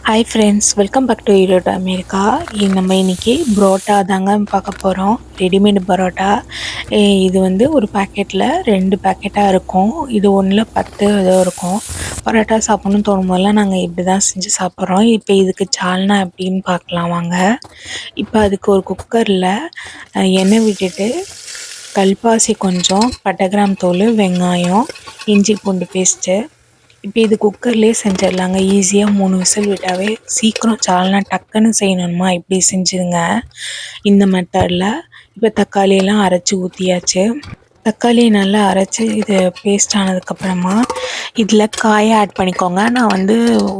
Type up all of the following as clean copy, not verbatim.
Hi friends, welcome back to Erode America. நம்ம இன்றைக்கி பரோட்டா தாங்க பார்க்க போகிறோம். ரெடிமேடு பரோட்டா. இது வந்து ஒரு பாக்கெட்டில் 2 பேக்கெட்டாக இருக்கும். இது ஒன்றில் 10 ஏதோ இருக்கும். பரோட்டா சாப்பிட்ணுன்னு தோணும் போதெல்லாம் நாங்கள் இப்படி தான் செஞ்சு சாப்பிட்றோம். இப்போ இதுக்கு சால்னா எப்படின்னு பார்க்கலாம் வாங்க. இப்போ அதுக்கு ஒரு குக்கரில் எண்ணெய் விட்டுட்டு கல்பாசி கொஞ்சம், பட்டை கிராம் தூள், வெங்காயம், இஞ்சி பூண்டு பேஸ்ட்டு. இப்போ இது குக்கர்லேயே செஞ்சிடலாங்க. ஈஸியாக 3 விசில் விட்டாவே சீக்கிரம் சால்னா டக்குன்னு செய்யணுமா இப்படி செஞ்சுதுங்க இந்த மெத்தடில். இப்போ தக்காளியெல்லாம் அரைச்சி ஊற்றியாச்சு. தக்காளியை நல்லா அரைச்சி இது பேஸ்ட் ஆனதுக்கப்புறமா இதில் காயை ஆட் பண்ணிக்கோங்க. நான் வந்து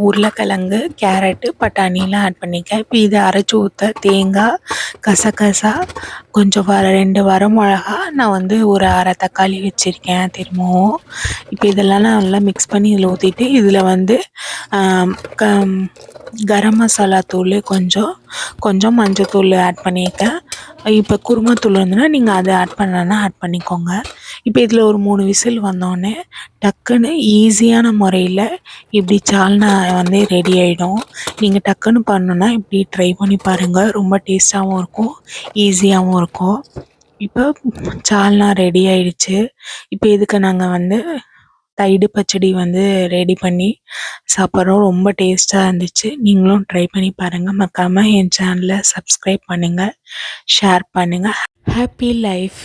உருளைக்கிழங்கு, கேரட்டு, பட்டாணிலாம் ஆட் பண்ணிக்கேன். இப்போ இதை அரைச்சி ஊற்ற தேங்காய், கசகசா, கொஞ்சம் 2 வரமிளகா, நான் வந்து ஒரு அரை தக்காளி வச்சுருக்கேன் திரும்பவும். இப்போ இதெல்லாம் நான் நல்லா மிக்ஸ் பண்ணி இதில் ஊற்றிட்டு இதில் வந்து கரம் மசாலா தூள் கொஞ்சம் மஞ்சத்தூள் ஆட் பண்ணியிருக்கேன். இப்போ குருமாத்தூள் இருந்ததுன்னா நீங்கள் அதை ஆட் பண்ணலன்னா ஆட் பண்ணிக்கோங்க. இப்போ இதில் ஒரு 3 விசில் வந்தோடனே டக்குன்னு ஈஸியான முறையில் இப்படி சால்னா வந்து ரெடி ஆகிடும். நீங்கள் டக்குன்னு பண்ணணுன்னா இப்படி ட்ரை பண்ணி பாருங்கள். ரொம்ப டேஸ்ட்டாகவும் இருக்கும், ஈஸியாகவும் இருக்கும். இப்போ சால்னா ரெடி ஆயிடுச்சு. இப்போ இதுக்கு நாங்கள் வந்து தயிர் பச்சடி வந்து ரெடி பண்ணி சாப்பிட்றோம். ரொம்ப டேஸ்ட்டாக இருந்துச்சு. நீங்களும் ட்ரை பண்ணி பாருங்கள். மறக்காமல் என் சேனலை சப்ஸ்கிரைப் பண்ணுங்கள், ஷேர் பண்ணுங்கள். Happy life.